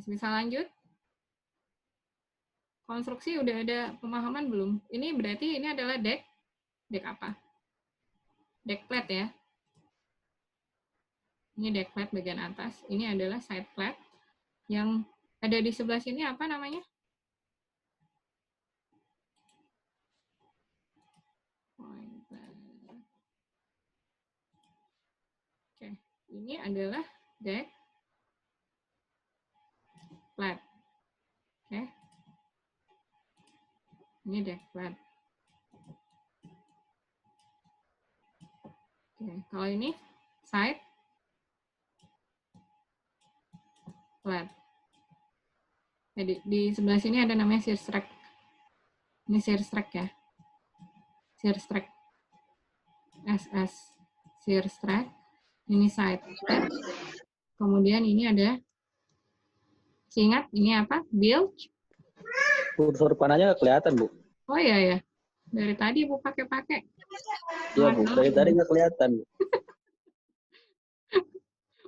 Bisa lanjut? Konstruksi udah ada pemahaman belum? Ini berarti ini adalah deck apa? Deck plate ya. Ini deck plate bagian atas. Ini adalah side plate. Yang ada di sebelah sini apa namanya? Oke, ini adalah deck plate. Oke. Ini deck plate. Oke, kalau ini side plate. Jadi di sebelah sini ada namanya shear strike. Ini shear strike ya. Shear strike. SS. Shear strike. Ini side plate. Kemudian ini ada, ingat ini apa? Bilge. Kursor panahnya nggak kelihatan, Bu. Oh iya ya. Dari tadi Bu pakai. Iya, Bu. Dari tadi nggak kelihatan, Bu.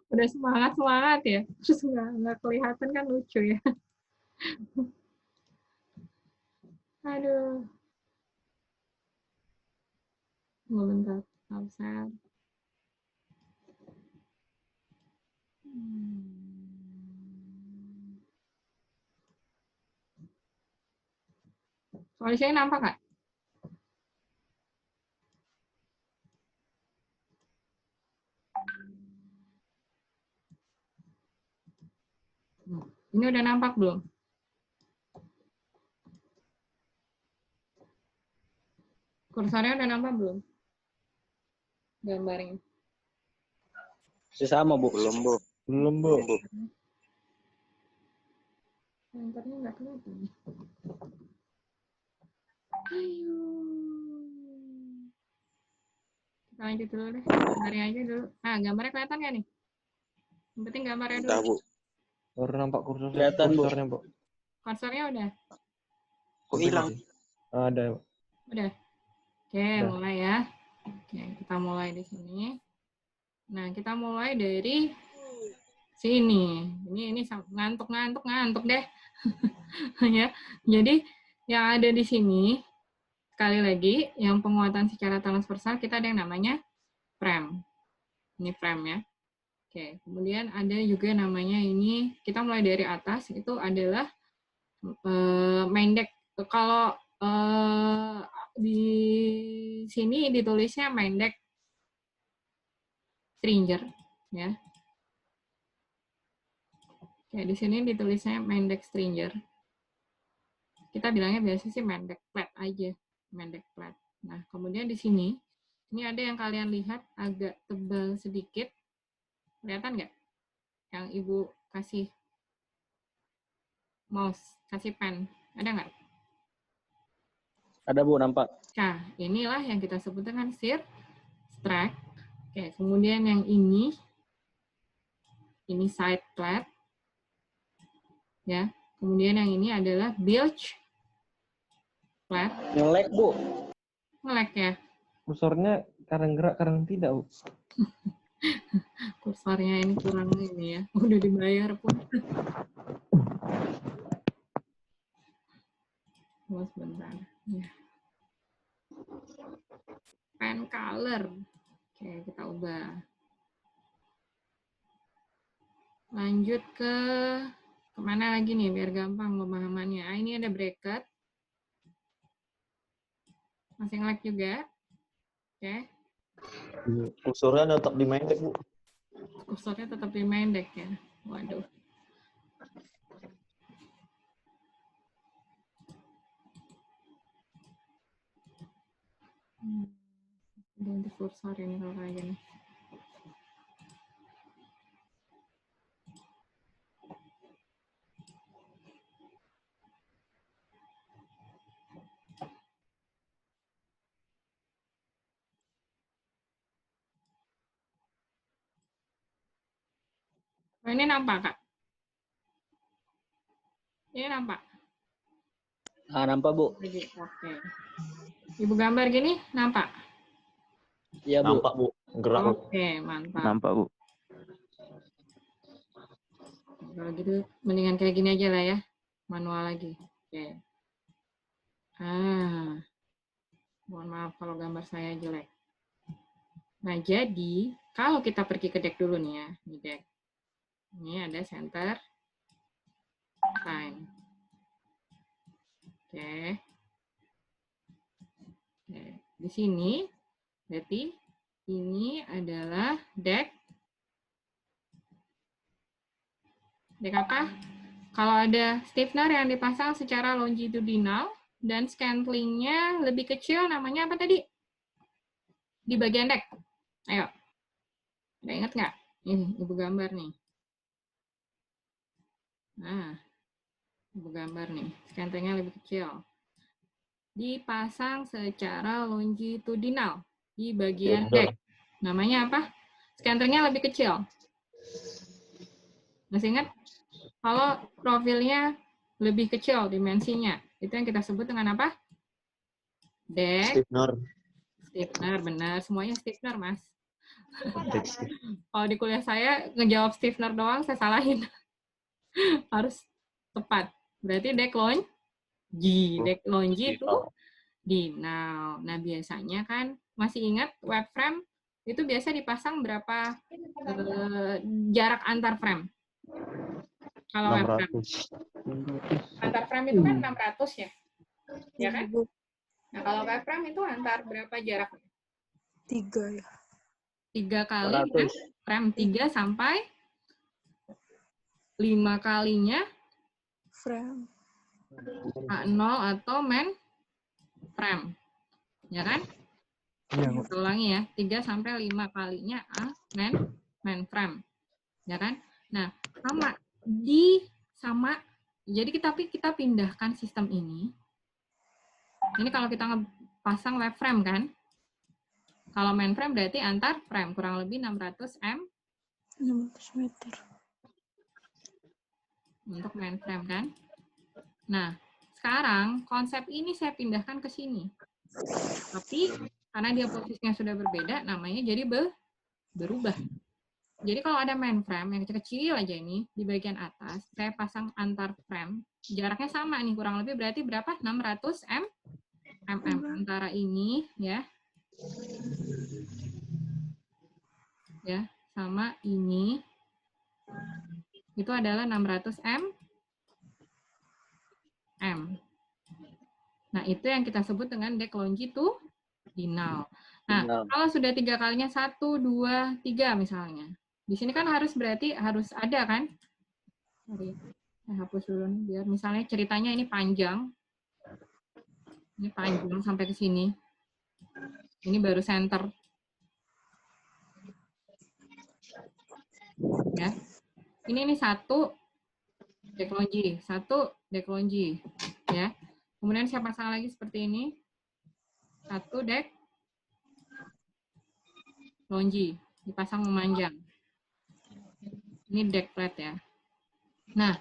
Udah semangat ya. Terus nggak kelihatan kan lucu ya. Aduh. Bentar. Absen. Soalnya nampak nggak? Ini udah nampak belum? Kursornya udah nampak belum? Gambarnya. Masih sama, Bu. Belum, Bu. Belum, Bu. Enternya nggak kelihatan. Ayo. Kita lanjut dulu deh. Gambarnya aja dulu. Ah, gambarnya kelihatan nggak nih? Yang penting gambarnya dulu. Entah, Bu. Baru nampak Kelihatan, Bu. kursornya, Bu. Kursornya udah? Kok hilang? Ada. Udah. Oke, Udah. mulai ya. Oke, kita mulai di sini. Nah, kita mulai dari sini. Ini ngantuk deh. Ya. Jadi yang ada di sini sekali lagi yang penguatan secara transversal kita ada yang namanya frame. Ini frame ya. Oke, kemudian ada juga namanya ini kita mulai dari atas itu adalah main deck. Kalau di sini ditulisnya main deck stringer ya. Oke, di sini ditulisnya main deck stringer. Kita bilangnya biasa sih main deck plate aja, main deck plate. Nah, kemudian di sini ini ada yang kalian lihat agak tebal sedikit. Kelihatan nggak? Yang Ibu kasih mouse, kasih pen. Ada nggak? Ada, Bu, nampak. Nah, inilah yang kita sebut dengan shear strike. Oke, kemudian yang ini side plate. Ya. Kemudian yang ini adalah bilge plate. Nge-lag, Bu. Nge-lag ya. Kursornya kadang gerak, kadang tidak, Bu. Kursornya ini kurang ini ya. Udah dibayar pun. Tunggu sebentar. Ya. Pen color. Oke, kita ubah. Lanjut ke kemana lagi nih biar gampang pemahamannya. Ah, ini ada bracket. Masih nge-lag juga. Oke. Kursornya tetap di main deck, Bu. Kursornya tetap di main deck ya. Waduh. Ganti kursor ini kalau kayak gini. Oh, ini nampak, Kak? Ini nampak? Ah, nampak, Bu. Oke. Ibu gambar gini, nampak? Iya, Bu. Nampak, Bu. Gerak, Bu. Oke, mantap. Nampak, Bu. Kalau gitu mendingan kayak gini aja lah ya. Manual lagi. Oke. Mohon maaf kalau gambar saya jelek. Nah, jadi kalau kita pergi ke deck dulu nih ya, di deck. Ini ada center, line. Oke. Oke. Di sini, berarti ini adalah deck. Deck apa? Kalau ada stiffener yang dipasang secara longitudinal dan scantlingnya lebih kecil, namanya apa tadi? Di bagian deck. Ayo. Ada ingat nggak? Ini, Ibu gambar nih. Nah, Ibu gambar nih. Scantlingnya lebih kecil. Dipasang secara longitudinal di bagian deck. Namanya apa? Scantlingnya lebih kecil. Masih ingat? Kalau profilnya lebih kecil dimensinya, itu yang kita sebut dengan apa? Deck. Stiffener. Stiffener, benar. Semuanya stiffener, Mas. Kalau di kuliah saya ngejawab stiffener doang, saya salahin. Harus tepat. Berarti deck longitudinal. Nah, biasanya kan, masih ingat web frame itu biasa dipasang berapa jarak antar frame? Kalau web frame. 600. Antar frame itu kan 600 ya? Ya kan? Nah, kalau web frame itu antar berapa jaraknya? 3 ya. 3 kali kan? 400. Frame 3 sampai 5 kalinya Frame. A0 atau main frame. Ya kan? Iya, Bu. Kita ulangi ya, 3 sampai 5 kalinya main frame. Ya kan? Nah, jadi kita pindahkan sistem ini. Ini kalau kita pasang web frame kan? Kalau main frame berarti antar frame kurang lebih 600 meter. Untuk main frame kan? Nah, sekarang konsep ini saya pindahkan ke sini. Tapi karena dia posisinya sudah berbeda, namanya jadi berubah. Jadi kalau ada main frame yang kecil-kecil aja ini, di bagian atas, saya pasang antar frame, jaraknya sama nih, kurang lebih berarti berapa? 600 mm. Antara ini, ya, sama ini, itu adalah 600 mm. Nah, itu yang kita sebut dengan deck longitudinal. Nah, kalau sudah 3 kalinya 1, 2, 3 misalnya. Di sini kan berarti harus ada kan? Saya hapus dulu nih, biar misalnya ceritanya ini panjang. Ini panjang sampai ke sini. Ini baru center. Ya. Ini 1 deck longi, 1 deck longi, ya. Kemudian saya pasang lagi seperti ini. 1 deck longi, dipasang memanjang. Ini deck plate ya. Nah,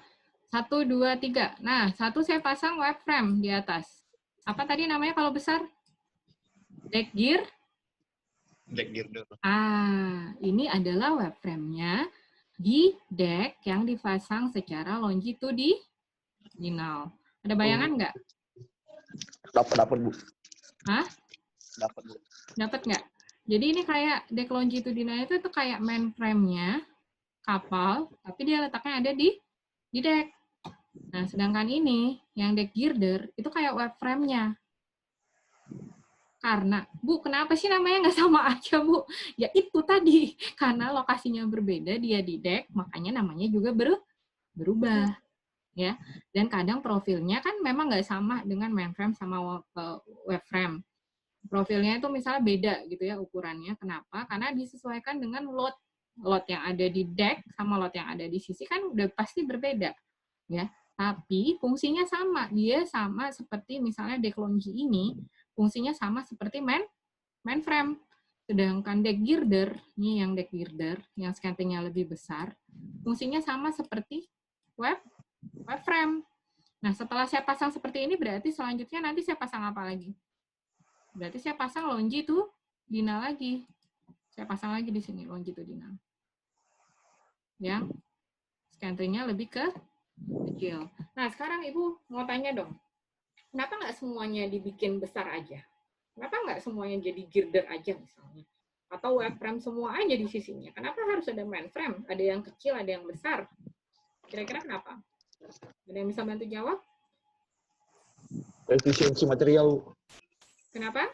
1, 2, 3. Nah, 1 saya pasang web frame di atas. Apa tadi namanya kalau besar? Deck girder. Ini adalah web frame-nya di deck yang dipasang secara longitudinal. Ada bayangan nggak? Dapat, Bu. Hah? Dapat, Bu. Dapat nggak? Jadi ini kayak deck longitudinal itu kayak main frame-nya kapal, tapi dia letaknya ada di deck. Nah, sedangkan ini, yang deck girder, itu kayak web frame-nya. Karena, Bu, kenapa sih namanya nggak sama aja, Bu? Ya itu tadi, karena lokasinya berbeda, dia di deck, makanya namanya juga berubah. Ya. Dan kadang profilnya kan memang nggak sama dengan mainframe sama web frame. Profilnya itu misalnya beda gitu ya ukurannya. Kenapa? Karena disesuaikan dengan load yang ada di deck sama load yang ada di sisi kan udah pasti berbeda. Ya. Tapi fungsinya sama. Dia sama seperti misalnya deck longi ini, fungsinya sama seperti mainframe. Sedangkan deck girder, ini yang deck girder, yang scantlingnya lebih besar, fungsinya sama seperti web frame. Nah, setelah saya pasang seperti ini, berarti selanjutnya nanti saya pasang apa lagi? Berarti saya pasang longitudinal lagi. Saya pasang lagi di sini, longitudinal. Yang scantlingnya lebih kecil. Nah, sekarang Ibu mau tanya dong, kenapa nggak semuanya dibikin besar aja? Kenapa nggak semuanya jadi girder aja misalnya? Atau web frame semua aja di sisinya? Kenapa harus ada main frame? Ada yang kecil, ada yang besar. Kira-kira kenapa? Ada yang bisa bantu jawab? Efisiensi material. Kenapa?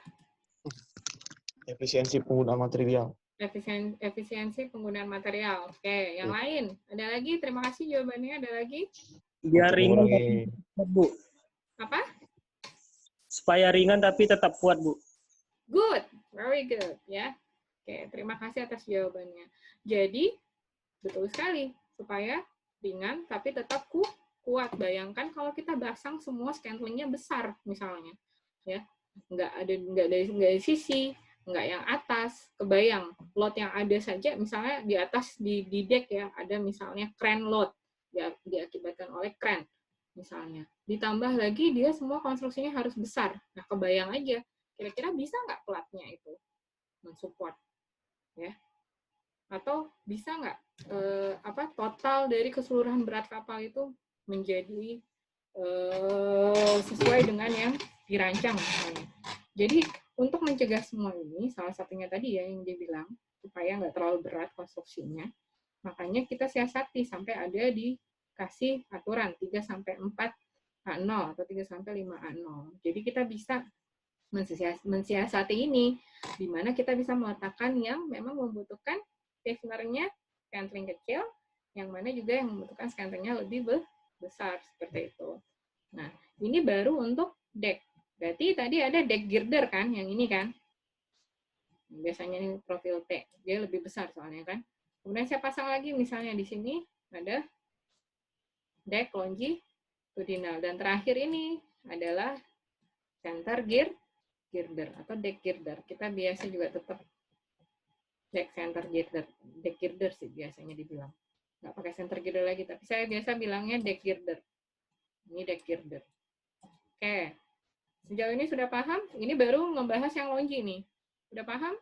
Efisiensi penggunaan material. Efisiensi penggunaan material. Oke, yang lain. Ada lagi? Terima kasih jawabannya. Ada lagi? Biar ringan tapi Mengurangi kuat, Bu. Apa? Supaya ringan tapi tetap kuat, Bu. Good. Very good. Ya. Oke, terima kasih atas jawabannya. Jadi, betul sekali. Supaya ringan tapi tetap kuat. Bayangkan kalau kita pasang semua scantlingnya besar misalnya. Ya. Nggak dari sisi, nggak yang atas. Kebayang, load yang ada saja, misalnya di atas di deck ya, ada misalnya crane load, diakibatkan oleh crane misalnya. Ditambah lagi dia semua konstruksinya harus besar. Nah, kebayang aja, kira-kira bisa nggak platnya itu mensupport, ya? Atau bisa nggak total dari keseluruhan berat kapal itu menjadi sesuai dengan yang dirancang misalnya. Jadi untuk mencegah semua ini, salah satunya tadi ya yang dia bilang, supaya nggak terlalu berat konstruksinya, makanya kita siasati sampai ada dikasih aturan 3-4 A0 atau 3-5 A0. Jadi kita bisa mensiasati ini, di mana kita bisa meletakkan yang memang membutuhkan stiffener-nya scantling kecil, yang mana juga yang membutuhkan scantling-nya lebih besar, seperti itu. Nah, ini baru untuk deck. Berarti tadi ada deck girder kan, yang ini kan. Biasanya ini profil T, dia lebih besar soalnya kan. Kemudian saya pasang lagi misalnya di sini ada deck longitudinal, dan terakhir ini adalah center girder atau deck girder. Kita biasa juga tetap deck center girder, deck girder sih biasanya dibilang. Nggak pakai center girder lagi, tapi saya biasa bilangnya deck girder. Ini deck girder. Oke. Sejauh ini sudah paham? Ini baru membahas yang longi nih. Sudah paham?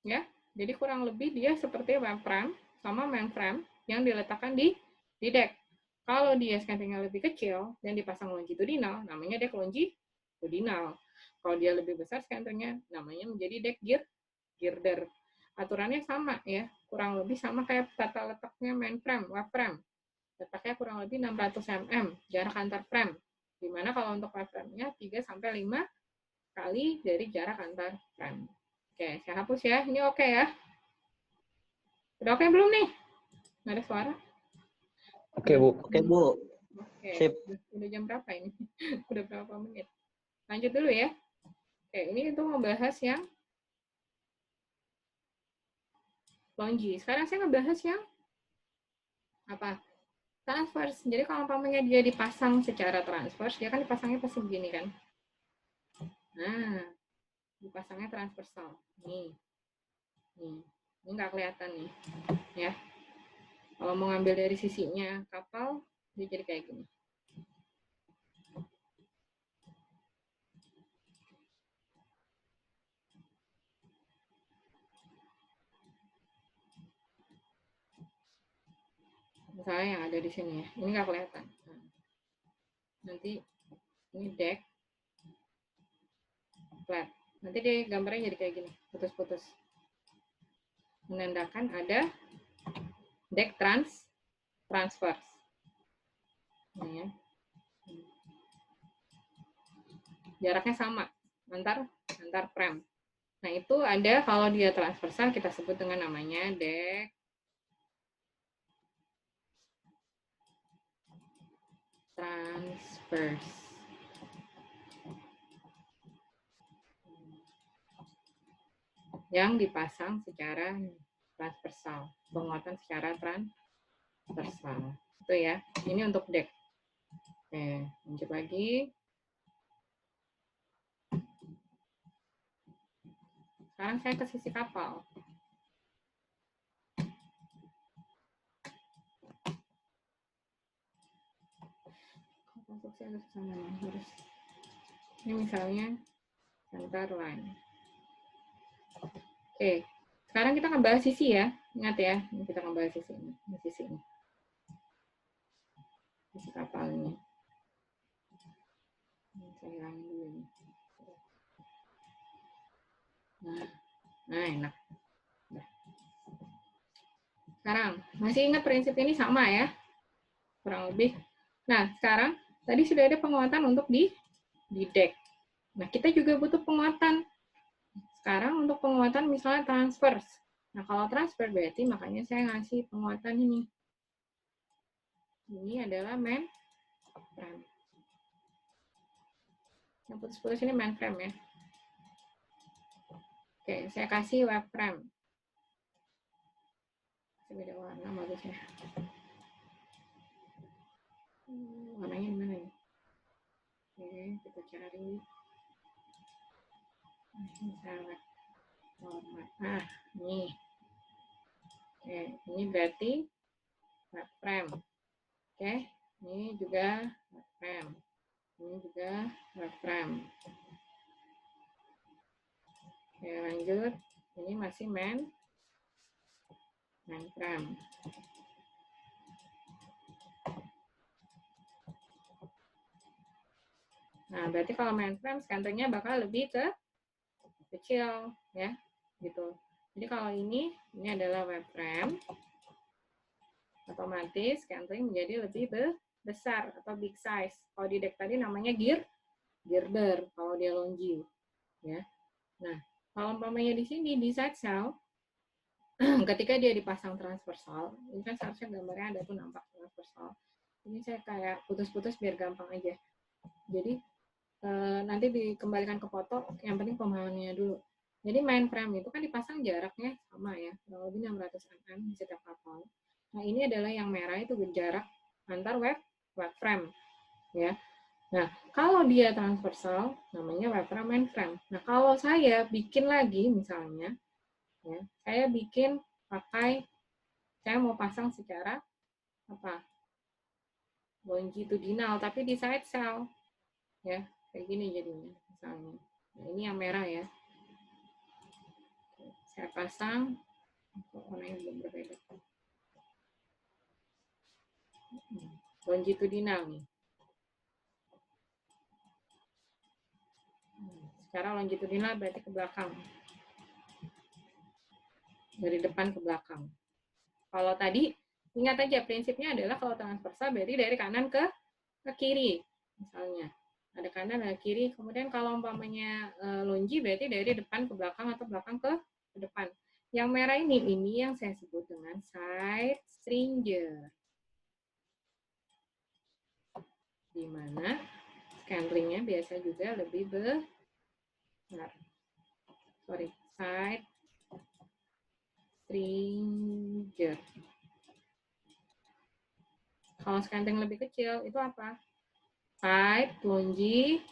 Ya. Jadi kurang lebih dia seperti web frame sama mainframe yang diletakkan di deck. Kalau dia scantlingnya lebih kecil dan dipasang longitudinal, namanya deck longitudinal. Kalau dia lebih besar scantlingnya, namanya menjadi deck girder. Aturannya sama ya, kurang lebih sama kayak tata letaknya mainframe, web frame. Letaknya kurang lebih 600 mm jarak antar frame. Dimana kalau untuk web frame-nya 3-5 kali dari jarak antar frame. Oke, saya hapus ya. Ini oke ya. Udah oke belum nih? Nggak ada suara? Oke, Bu. Oke, Bu. Oke. Sip. Udah jam berapa ini? Udah berapa menit? Lanjut dulu ya. Oke, ini untuk membahas yang longi. Sekarang saya ngebahas yang apa? Transverse. Jadi kalau umpamanya dia dipasang secara transverse, dia kan dipasangnya pasti begini kan. Nah, dipasangnya transversal. Nih. Nih. Ini nggak kelihatan nih. Ya. Kalau mau ngambil dari sisinya kapal, dia jadi kayak gini. Misalnya yang ada di sini ya. Ini nggak kelihatan. Nah, nanti ini deck flat. Nanti dia gambarnya jadi kayak gini, putus-putus. Menandakan ada deck transverse. Ini ya. Jaraknya sama antar frame. Nah, itu ada kalau dia transversal kita sebut dengan namanya deck transverse. Yang dipasang secara transversal, penguatan secara transversal. Itu ya. Ini untuk deck. Oke, lanjut lagi. Sekarang saya ke sisi kapal. Konstruksi harus sama nih, harus. Ini misalnya center line. Oke, sekarang kita ngebahas sisi ya. Ingat ya, ini kita ngebahas sisi ini. Ini sisi ini. Sisi kapalnya. Ini saya hilangin dulu ini. Nah enak. Udah. Sekarang, masih ingat prinsip ini sama ya? Kurang lebih. Nah, sekarang, tadi sudah ada penguatan untuk di deck. Nah, kita juga butuh penguatan. Sekarang untuk penguatan misalnya transverse. Nah, kalau transfer berarti makanya saya ngasih penguatan ini. Ini adalah main frame. Yang putus-putus ini main frame ya. Oke, saya kasih web frame. Saya beda warna bagusnya. Warnanya di mana ya? Oke, kita cari. Misalnya format. Nah, ini. Oke, ini berarti web frame. Oke, ini juga web frame. Ini juga web frame. Oke, lanjut. Ini masih main frame. Nah, berarti kalau main frame scannernya bakal lebih kecil ya, gitu. Jadi kalau ini adalah web frame, otomatis scanning menjadi lebih besar atau big size. Kalau di deck tadi namanya girder kalau dia longi ya. Nah, kalau umpamanya di sini di side cell ketika dia dipasang transversal, ini kan seharusnya gambarnya ada tuh nampak transversal. Ini saya kayak putus-putus biar gampang aja. Jadi nanti dikembalikan ke foto, yang penting pemahamannya dulu. Jadi main frame itu kan dipasang jaraknya sama ya, kurang lebih 600 mm di setiap kapal. Nah, ini adalah yang merah itu jarak antar web frame ya. Nah, kalau dia transversal namanya web frame main frame. Nah, kalau saya bikin lagi misalnya ya, saya bikin pakai, saya mau pasang secara apa? Longitudinal tapi di side cell ya, kayak gini jadinya misalnya. Nah, ini yang merah ya. Saya pasang, warnanya belum berbeda. Longitudinal nih. Sekarang longitudinal berarti ke belakang. Dari depan ke belakang. Kalau tadi, ingat aja prinsipnya adalah kalau transversal berarti dari kanan ke kiri. Misalnya, ada kanan, ada kiri. Kemudian kalau umpamanya longi berarti dari depan ke belakang atau belakang ke depan. Yang merah ini yang saya sebut dengan side stringer. Di mana scantlingnya biasa juga lebih besar. Sorry, side stringer. Kalau scantling lebih kecil, itu apa? Side longitudinal.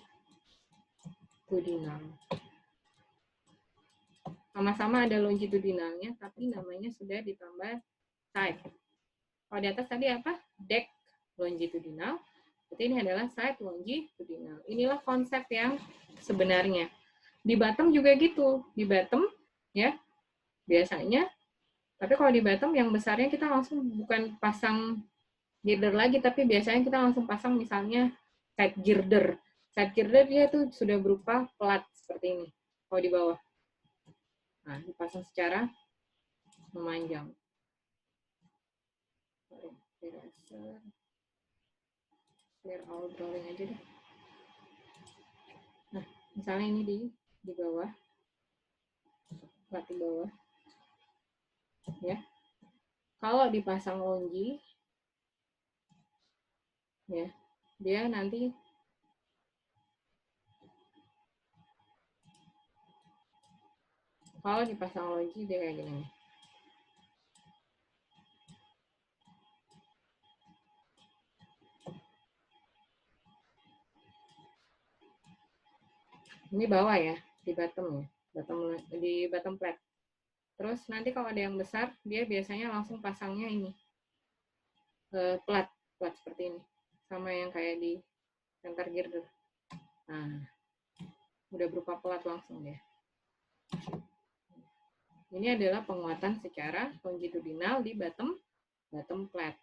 Sama-sama ada longitudinalnya, tapi namanya sudah ditambah side. Kalau di atas tadi apa? Deck longitudinal. Berarti ini adalah side longitudinal. Inilah konsep yang sebenarnya. Di bottom juga gitu. Di bottom, ya, biasanya. Tapi kalau di bottom, yang besarnya kita langsung bukan pasang girder lagi, tapi biasanya kita langsung pasang misalnya side girder. Side girder dia tuh sudah berupa plat seperti ini. Kalau di bawah. Nah, dipasang secara memanjang. Clear all drawing aja deh. Nah, misalnya ini di bawah. Plat di bawah. Ya. Kalau dipasang longi, ya, dia nanti kalau dipasang longi dia kayak gini. Ini bawah ya, di bottom ya, di bottom plate. Terus nanti kalau ada yang besar, dia biasanya langsung pasangnya ini plat seperti ini, sama yang kayak di center girder. Nah, udah berupa plat langsung deh. Ini adalah penguatan secara longitudinal di bottom plate,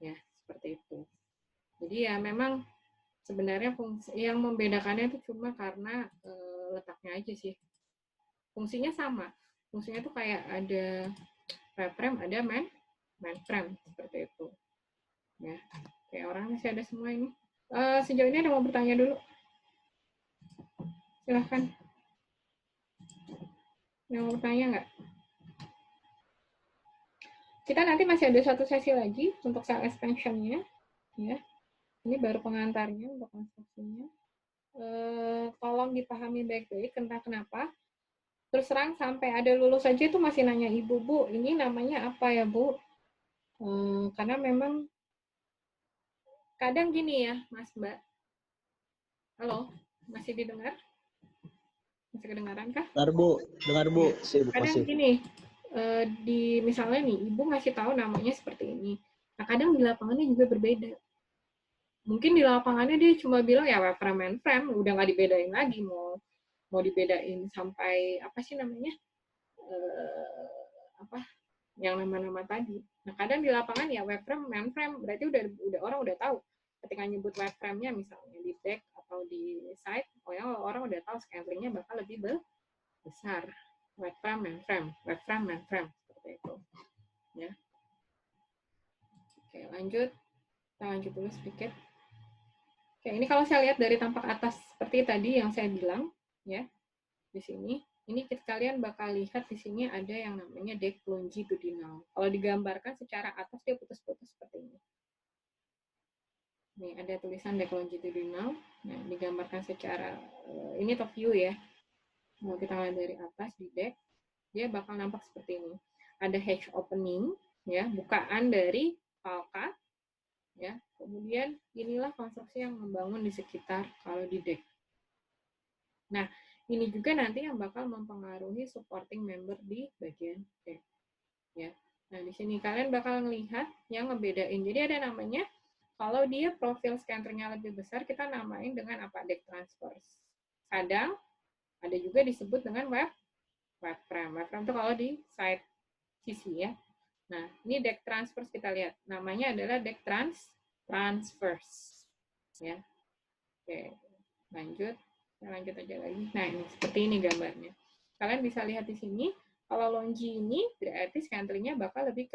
ya seperti itu. Jadi ya memang sebenarnya fungsi yang membedakannya itu cuma karena letaknya aja sih. Fungsinya sama. Fungsinya tuh kayak ada web frame, ada main frame seperti itu. Ya, kayak orang masih ada semua ini. Sejauh ini ada mau bertanya dulu? Silahkan. Yang mau bertanya nggak? Kita nanti masih ada satu sesi lagi untuk cell expansion-nya. Ya. Ini baru pengantarnya untuk konstruksinya. Tolong dipahami baik-baik kenapa. Terus terang sampai ada lulus aja itu masih nanya ibu, Bu, ini namanya apa ya, Bu? Karena memang kadang gini ya, Mas Mbak. Halo, masih didengar? Masih kedengaran kah? Dengar Bu. Masih, Bu, Kadang masih. gini, di misalnya nih, ibu ngasih tahu namanya seperti ini. Nah, kadang di lapangannya juga berbeda. Mungkin di lapangannya dia cuma bilang ya web frame and frame, udah nggak dibedain lagi, mau dibedain sampai apa sih namanya? Apa yang nama-nama tadi. Nah, kadang di lapangan ya web frame, main frame, berarti udah orang udah tahu. Ketika nyebut web frame-nya misalnya di deck atau di site, orang udah tahu scantlingnya bakal lebih besar. Web frame, main frame, web frame, main frame, seperti itu. Ya. Oke, lanjut. Kita lanjut dulu sedikit. Oke, ini kalau saya lihat dari tampak atas seperti tadi yang saya bilang, ya, di sini. Ini kalian bakal lihat di sini ada yang namanya deck longitudinal. Kalau digambarkan secara atas dia putus-putus seperti ini. Nih ada tulisan deck longitudinal. Nah, digambarkan secara ini top view ya. Mau kita lihat dari atas di deck, dia bakal nampak seperti ini. Ada hatch opening, ya, bukaan dari falka, ya. Kemudian inilah konstruksi yang membangun di sekitar kalau di deck. Nah, ini juga nanti yang bakal mempengaruhi supporting member di bagian deck. Ya. Nah, di sini kalian bakal melihat yang ngebedain. Jadi ada namanya, kalau dia profil scannernya lebih besar, kita namain dengan apa? Deck transverse. Kadang ada juga disebut dengan web frame. Web frame itu kalau di side sisi ya. Nah, ini deck transverse kita lihat. Namanya adalah deck transverse. Ya. Oke, lanjut. Kita lanjut aja lagi. Nah, ini seperti ini gambarnya. Kalian bisa lihat di sini, kalau longi ini berarti scantlingnya bakal lebih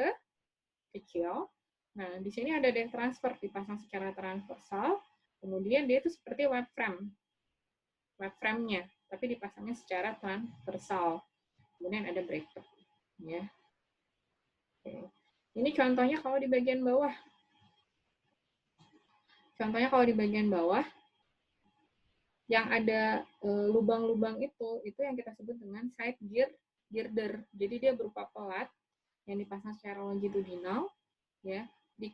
kecil. Nah, di sini ada deck transfer dipasang secara transversal. Kemudian dia itu seperti web frame. Web frame-nya, tapi dipasangnya secara transversal. Kemudian ada breaker. Ya. Oke. Ini contohnya kalau di bagian bawah. Contohnya kalau di bagian bawah, yang ada lubang-lubang itu yang kita sebut dengan side girder. Jadi dia berupa pelat yang dipasang secara longitudinal. Ya,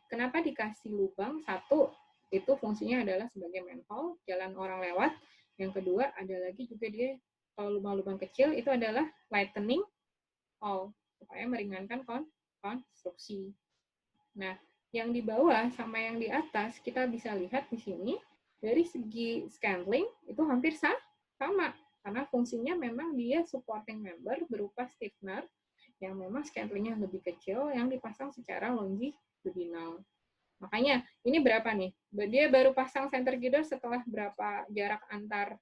kenapa dikasih lubang? Satu, itu fungsinya adalah sebagai manhole, jalan orang lewat. Yang kedua, ada lagi juga dia, kalau lubang-lubang kecil, itu adalah lightening hole, supaya meringankan konstruksi. Nah, yang di bawah sama yang di atas, kita bisa lihat di sini, dari segi scantling, itu hampir sama. Karena fungsinya memang dia supporting member berupa stiffener, yang memang scantlingnya lebih kecil, yang dipasang secara longitudinal. Makanya, ini berapa nih? Dia baru pasang center girder setelah berapa jarak antar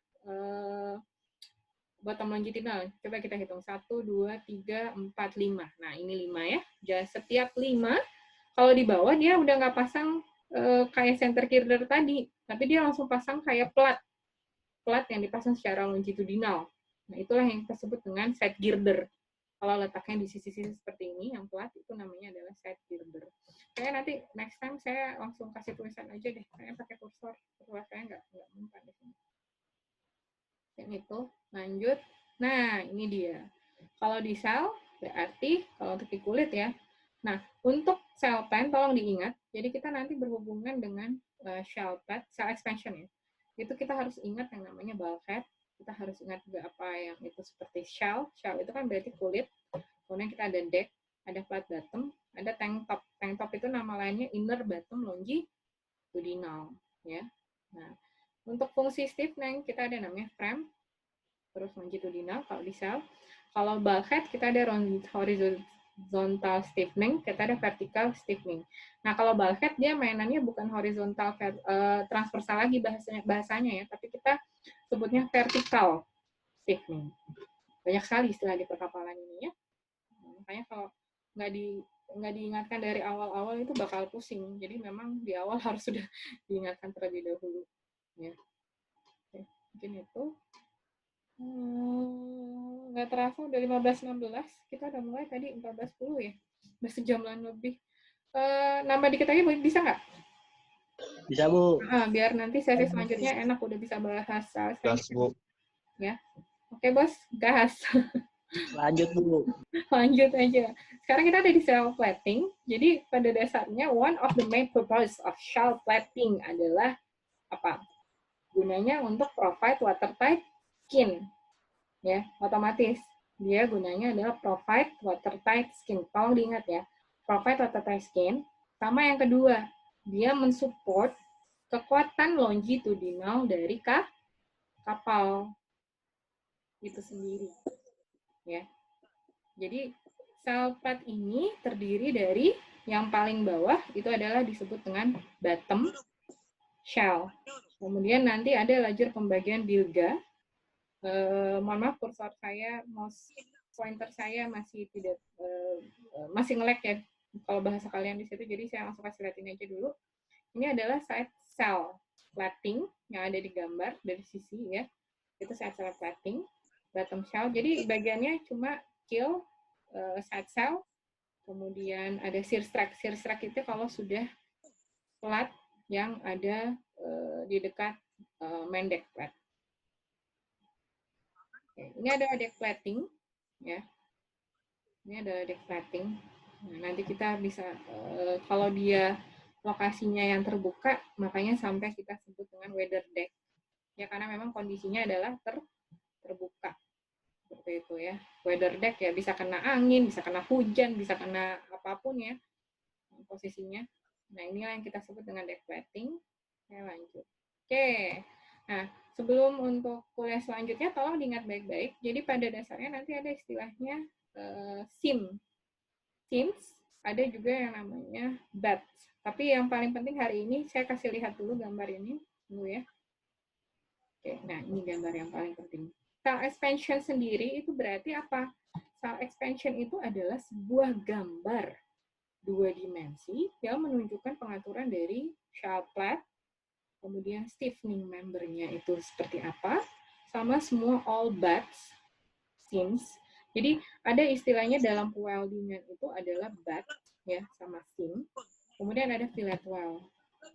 bottom longitudinal? Coba kita hitung. 1, 2, 3, 4, 5. Nah, ini 5 ya. Jadi, setiap 5, kalau di bawah dia udah nggak pasang kayak center girder tadi, tapi dia langsung pasang kayak plat yang dipasang secara longitudinal. Nah, itulah yang disebut dengan side girder. Kalau letaknya di sisi-sisi seperti ini, yang plat itu namanya adalah side girder. Saya nanti next time saya langsung kasih tulisan aja deh. Saya pakai kursor, supaya saya nggak mempan di sini. Dan itu lanjut. Nah, ini dia. Kalau di sel, berarti kalau untuk di kulit ya. Nah, untuk cell plan tolong diingat. Jadi kita nanti berhubungan dengan cell expansion ya. Itu kita harus ingat yang namanya bulkhead. Kita harus ingat juga apa yang itu seperti shell. Shell itu kan berarti kulit. Kemudian kita ada deck, ada flat bottom, ada tank top. Tank top itu nama lainnya inner bottom longitudinal. Ya. Nah, untuk fungsi stiffening kita ada namanya frame, terus longitudinal kalau di sel. Kalau bulkhead kita ada horizontal stiffening, kita ada vertical stiffening. Nah, kalau bulkhead dia mainannya bukan horizontal transversal lagi bahasanya ya, tapi kita sebutnya vertical stiffening. Banyak sekali istilah di perkapalan ini ya. Makanya kalau nggak diingatkan dari awal-awal itu bakal pusing. Jadi memang di awal harus sudah diingatkan terlebih dahulu. Ya. Oke, mungkin itu. Nggak terasa udah 15.16. Kita udah mulai tadi 14.10 ya. Udah sejaman lebih. Nambah dikit lagi bisa nggak? Bisa, Bu. Biar nanti sesi selanjutnya enak udah bisa bahas Gas, Bu. ya. Oke, Bos, gas. Lanjut, Bu. Lanjut aja. Sekarang kita ada di shell plating. Jadi pada dasarnya one of the main purpose of shell plating adalah apa? Gunanya untuk provide watertight skin. Ya, otomatis dia gunanya adalah provide watertight skin. Tolong diingat ya. Provide watertight skin. Sama yang kedua, dia mensupport kekuatan longitudinal dari kapal itu sendiri. Ya. Jadi shell plat ini terdiri dari yang paling bawah itu adalah disebut dengan bottom shell. Kemudian nanti ada lajur pembagian bilga. Mohon maaf kursor saya, mouse pointer saya masih tidak masih nge-lag ya kalau bahasa kalian di situ. Jadi saya langsung kasih lihat ini aja dulu. Ini adalah side shell plating yang ada di gambar dari sisi ya. Itu side shell plating, bottom shell. Jadi bagiannya cuma keel, side shell, kemudian ada shear strake. Shear strake itu kalau sudah plat yang ada di dekat main deck plat. Oke, ini ada deck plating, ya. Ini ada deck plating. Nah, nanti kita bisa kalau dia lokasinya yang terbuka, makanya sampai kita sebut dengan weather deck. Ya karena memang kondisinya adalah terbuka. Seperti itu ya. Weather deck ya bisa kena angin, bisa kena hujan, bisa kena apapun ya posisinya. Nah, inilah yang kita sebut dengan deck plating. Saya lanjut. Oke. Nah, sebelum untuk kuliah selanjutnya, tolong diingat baik-baik. Jadi pada dasarnya nanti ada istilahnya SIM. SIMS, ada juga yang namanya BAT. Tapi yang paling penting hari ini, saya kasih lihat dulu gambar ini. Dulu ya. Oke, nah ini gambar yang paling penting. Cell expansion sendiri itu berarti apa? Cell expansion itu adalah sebuah gambar dua dimensi yang menunjukkan pengaturan dari shell plat, kemudian stiffening membernya itu seperti apa, sama semua all bats, seams. Jadi ada istilahnya dalam weldingan itu adalah bat ya sama seam. Kemudian ada fillet weld,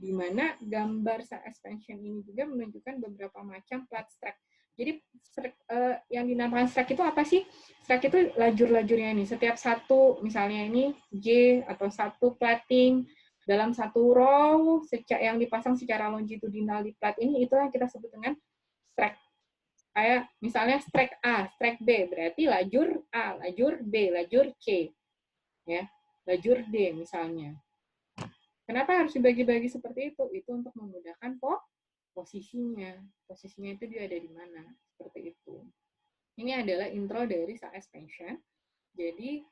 di mana gambar cell expansion ini juga menunjukkan beberapa macam plat strake. Jadi yang dinamakan strake itu apa sih? Strake itu lajur-lajurnya ini. Setiap satu, misalnya ini J atau satu plating dalam satu row yang dipasang secara longitudinal di plat ini, itu yang kita sebut dengan strake. Kayak misalnya strake A, strake B, berarti lajur A, lajur B, lajur C. Ya, lajur D misalnya. Kenapa harus dibagi-bagi seperti itu? Itu untuk memudahkan posisinya. Posisinya itu dia ada di mana. Seperti itu. Ini adalah intro dari cell expansion. Jadi,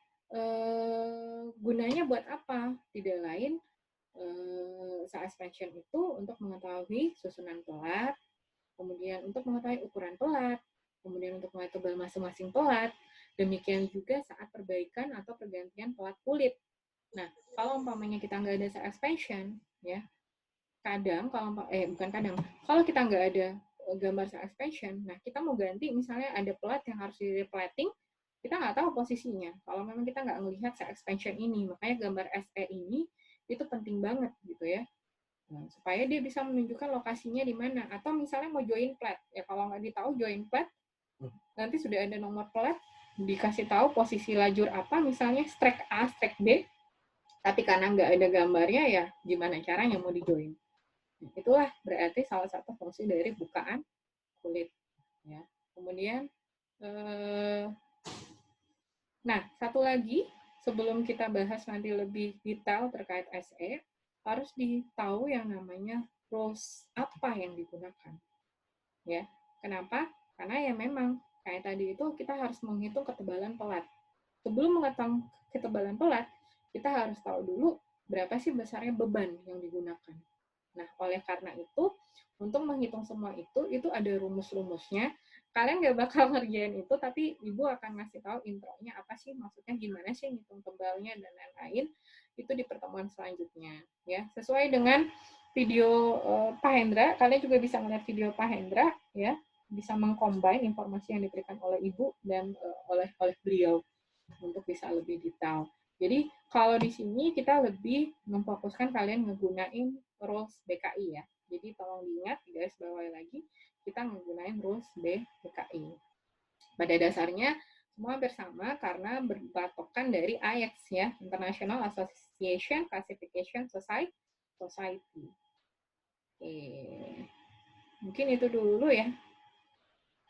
gunanya buat apa? Tidak lain, cell expansion itu untuk mengetahui susunan pelat, kemudian untuk mengetahui ukuran pelat, kemudian untuk mengetahui tebal masing-masing pelat, demikian juga saat perbaikan atau pergantian pelat kulit. Nah, kalau umpamanya kita nggak ada cell expansion, ya, kalau kalau kita nggak ada gambar cell expansion, nah kita mau ganti, misalnya ada pelat yang harus di-replating, kita nggak tahu posisinya. Kalau memang kita nggak melihat cell expansion ini, makanya gambar SE ini itu penting banget gitu ya. Nah, supaya dia bisa menunjukkan lokasinya di mana. Atau misalnya mau join plat, ya kalau nggak ditahu join plat, nanti sudah ada nomor plat, dikasih tahu posisi lajur apa, misalnya strike A, strike B, tapi karena nggak ada gambarnya, ya gimana caranya mau di-join. Itulah berarti salah satu fungsi dari bukaan kulit. Ya. Kemudian, nah satu lagi, sebelum kita bahas nanti lebih detail terkait SE, harus ditahu yang namanya rules apa yang digunakan. Ya, kenapa? Karena ya memang Kayak tadi itu kita harus menghitung ketebalan pelat. Sebelum menghitung ketebalan pelat, kita harus tahu dulu berapa sih besarnya beban yang digunakan. Nah, oleh karena itu, untuk menghitung semua itu ada rumus-rumusnya. Kalian nggak bakal ngerjain itu, tapi Ibu akan ngasih tahu intronya apa sih, maksudnya gimana sih ngitung tebalnya dan lain-lain, itu di pertemuan selanjutnya. Ya, sesuai dengan video Pak Hendra, kalian juga bisa melihat video Pak Hendra, ya, bisa mengcombine informasi yang diberikan oleh Ibu dan oleh beliau untuk bisa lebih detail. Jadi kalau di sini kita lebih memfokuskan kalian ngegunain rules BKI ya. Jadi tolong diingat, guys, bawahi lagi, kita menggunakan rules BKI. Pada dasarnya semua hampir sama karena berpatokan dari IACS ya, International Association Classification Society. Oke. Mungkin itu dulu ya.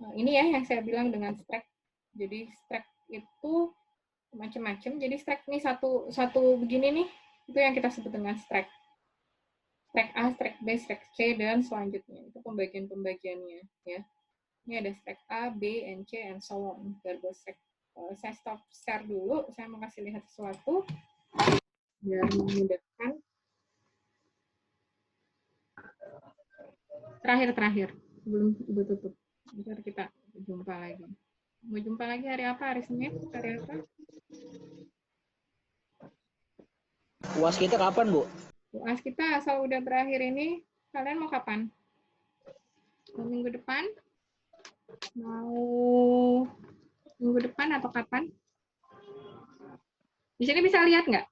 Nah, ini ya yang saya bilang dengan stack. Jadi stack itu macam-macam. Jadi stack ini satu begini nih, itu yang kita sebut dengan stack. Stack A, stack B, stack C, dan selanjutnya. Itu pembagian-pembagiannya. Ya. Ini ada stack A, B, and C, and so on. Stack. Saya stop share dulu. Saya mau kasih lihat sesuatu biar memudahkan. Terakhir. Sebelum Ibu tutup. Biar kita jumpa lagi. Mau jumpa lagi hari apa? Hari Senin? Hari apa? UAS kita kapan, Bu? UAS kita asal udah berakhir ini, kalian mau kapan? Mau minggu depan? Mau minggu depan atau kapan? Di sini bisa lihat nggak?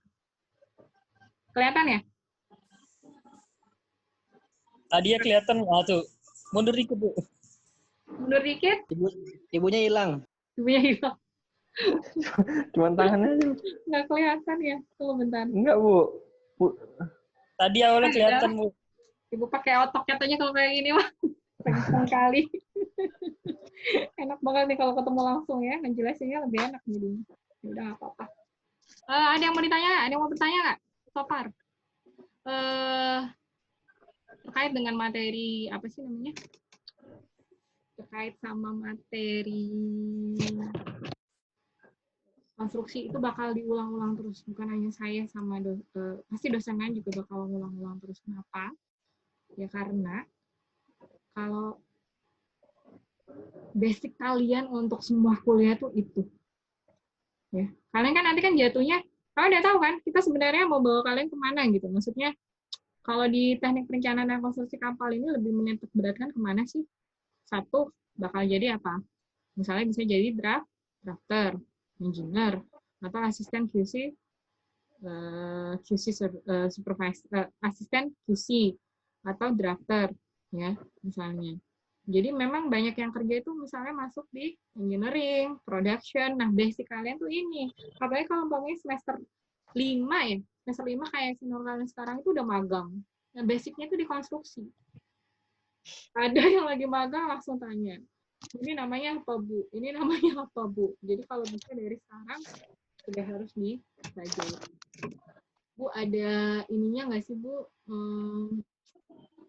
Kelihatan ya? Tadi ya kelihatan, tuh. Mundur dikit, Bu. Mundur dikit, Ibunya hilang. ibunya hilang. Cuman tangannya aja. Nggak kelihatan ya? Tunggu bentar. Enggak, Bu. Tadi awalnya kelihatan, Bu. Ibu pakai otot katanya kalau kayak gini mah. Pengen kali. Enak banget nih kalau ketemu langsung ya. Ngejelasinnya lebih enak jadi. Ya udah nggak apa-apa. Ada yang mau ditanya? Ada yang mau bertanya nggak? So far. Terkait dengan materi apa sih namanya? Terkait sama materi konstruksi itu bakal diulang-ulang terus, bukan hanya saya sama pasti dosen lain juga bakal ulang-ulang terus. Kenapa? Ya karena kalau basic kalian untuk semua kuliah tuh itu. Ya, kalian kan nanti kan jatuhnya, kalian udah tahu kan, kita sebenarnya mau bawa kalian kemana gitu. Maksudnya kalau di teknik perencanaan dan konstruksi kapal ini lebih menitik beratkan kemana sih? Satu, bakal jadi apa? Misalnya bisa jadi drafter, engineer, atau asisten QC, supervisor, asisten QC, atau drafter, ya, misalnya. Jadi memang banyak yang kerja itu misalnya masuk di engineering, production. Nah, basic kalian tuh ini. Apalagi kalau umpamanya semester 5 ya, semester 5 kayak senior kalian sekarang itu udah magang. Nah, basicnya itu di konstruksi. Ada yang lagi magang langsung tanya, ini namanya apa, Bu? Ini namanya apa, Bu? Jadi kalau bisa dari sekarang sudah harus dipelajari. Bu, ada ininya nggak sih, Bu?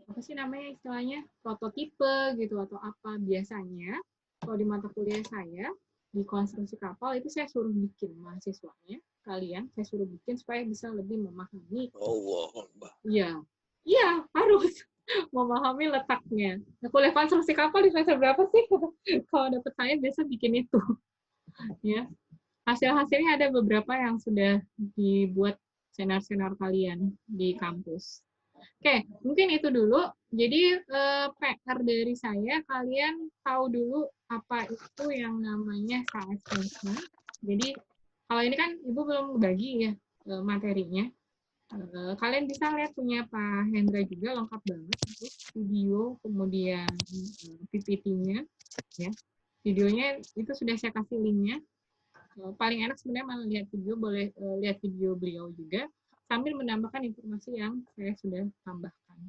Apa sih namanya istilahnya? Prototipe gitu atau apa? Biasanya kalau di mata kuliah saya di konstruksi kapal itu saya suruh bikin mahasiswanya, kalian saya suruh bikin supaya bisa lebih memahami. Iya, harus memahami letaknya. Nah, kuliah konstruksi kapal di semester berapa sih? Kalau dapat saya biasa bikin itu. Ya, hasil-hasilnya ada beberapa yang sudah dibuat senior-senior kalian di kampus. Oke, mungkin itu dulu. Jadi PR dari saya, kalian tahu dulu apa itu yang namanya extension. Jadi kalau ini kan Ibu belum bagi ya materinya. Kalian bisa lihat punya Pak Hendra juga lengkap banget video, kemudian PPT-nya, ya. Videonya itu sudah saya kasih linknya. Paling enak sebenarnya malah lihat video, boleh lihat video beliau juga sambil menambahkan informasi yang saya sudah tambahkan.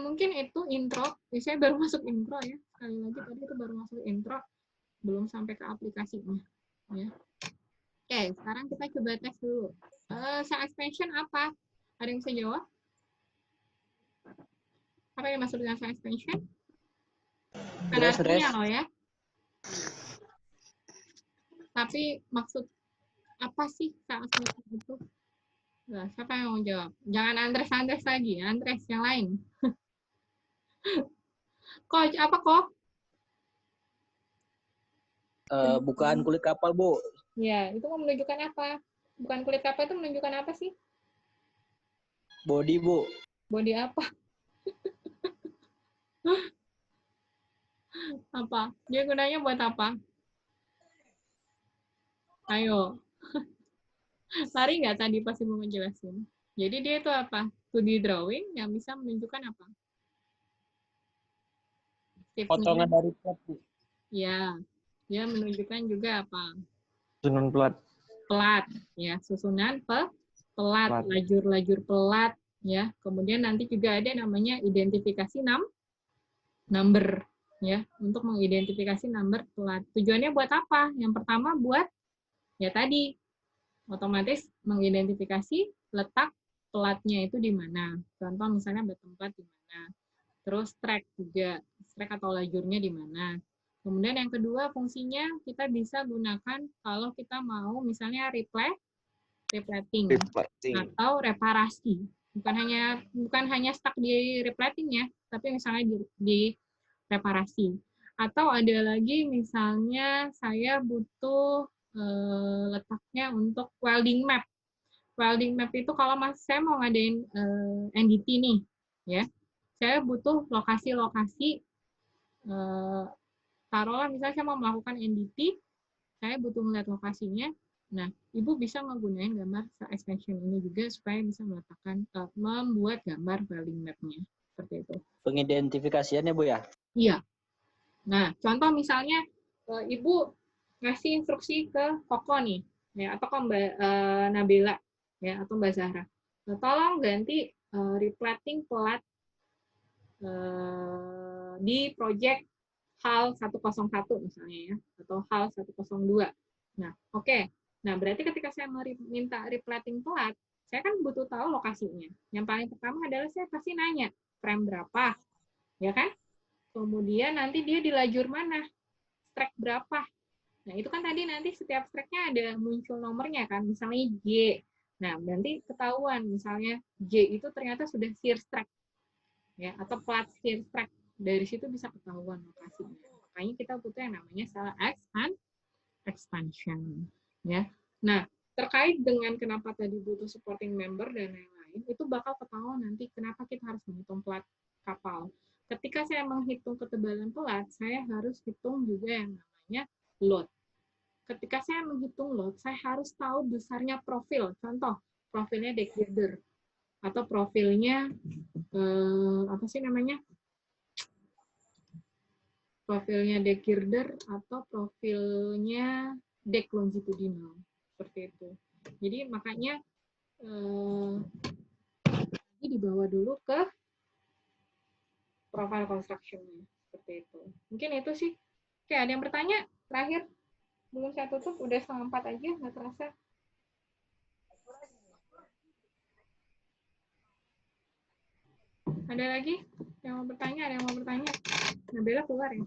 Mungkin itu intro. Saya baru masuk intro ya. Sekali lagi tadi itu baru masuk intro, belum sampai ke aplikasinya. Ya. Oke, sekarang kita coba tes dulu. Cell expansion apa? Ada yang bisa jawab? Apa yang dimaksud dengan cell expansion? Ada artinya loh ya. Tapi maksud apa sih saat meeting itu? Nah, siapa yang mau jawab? Jangan Andres lagi, Andres yang lain. Coach, apa kok? Bukaan kulit kapal, Bu. Ya, itu mau menunjukkan apa? Bukan kulit kapal itu menunjukkan apa sih? Body, Bu. Body apa? Apa? Dia gunanya buat apa? Ayo. Lari nggak tadi pasti mau ngejelasin. Jadi dia itu apa? 2D drawing yang bisa menunjukkan apa? Potongan dari plat, Bu. Ya, dia menunjukkan juga apa? Susunan plat. Pelat, ya, susunan pelat, Pelat. lajur-lajur pelat, ya. Kemudian nanti juga ada namanya identifikasi number, ya, untuk mengidentifikasi number pelat. Tujuannya buat apa? Yang pertama buat, ya tadi, otomatis mengidentifikasi letak pelatnya itu di mana. Contoh misalnya bottom plat di mana. Terus track juga, track atau lajurnya di mana. Kemudian yang kedua fungsinya kita bisa gunakan kalau kita mau misalnya replating atau reparasi. Bukan hanya stuck di replating ya, tapi misalnya di reparasi. Atau ada lagi misalnya saya butuh letaknya untuk welding map. Welding map itu kalau saya mau ngadain NDT nih, ya, saya butuh lokasi-lokasi, taruhlah misalnya saya mau melakukan NDT, saya butuh melihat lokasinya. Nah, Ibu bisa menggunakan gambar extension ini juga supaya bisa membuat gambar welding map-nya. Seperti itu. Pengidentifikasiannya, Bu ya? Iya. Nah, contoh misalnya Ibu ngasih instruksi ke Koko nih, ya, atau ke Mbak Nabila, ya, atau Mbak Zahra. Nah, tolong ganti replating pelat di project HAL 101 misalnya ya, atau HAL 102. Nah, oke. Nah, berarti ketika saya minta replating pelat, saya kan butuh tahu lokasinya. Yang paling pertama adalah saya pasti nanya, frame berapa, ya kan? Kemudian nanti dia di lajur mana, strike berapa. Nah, itu kan tadi nanti setiap strike-nya ada muncul nomornya kan, misalnya J. Nah, nanti ketahuan, misalnya J itu ternyata sudah shear strike, ya, atau plat shear strike. Dari situ bisa ketahuan lokasinya. Makanya kita butuh yang namanya salah expansion, ya. Nah, terkait dengan kenapa tadi butuh supporting member dan lain-lain, itu bakal ketahuan nanti kenapa kita harus menghitung plat kapal. Ketika saya menghitung ketebalan pelat, saya harus hitung juga yang namanya load. Ketika saya menghitung load, saya harus tahu besarnya profil. Contoh, profilnya deck girder atau profilnya apa sih namanya? Profilnya deck girder atau profilnya deck longitudinal, seperti itu. Jadi makanya ini dibawa dulu ke profile construction-nya, seperti itu. Mungkin itu sih. Oke, ada yang bertanya? Terakhir, belum saya tutup, udah 3:30 aja, nggak terasa. Ada lagi yang mau bertanya? Ada yang mau bertanya? Nabila keluar ya?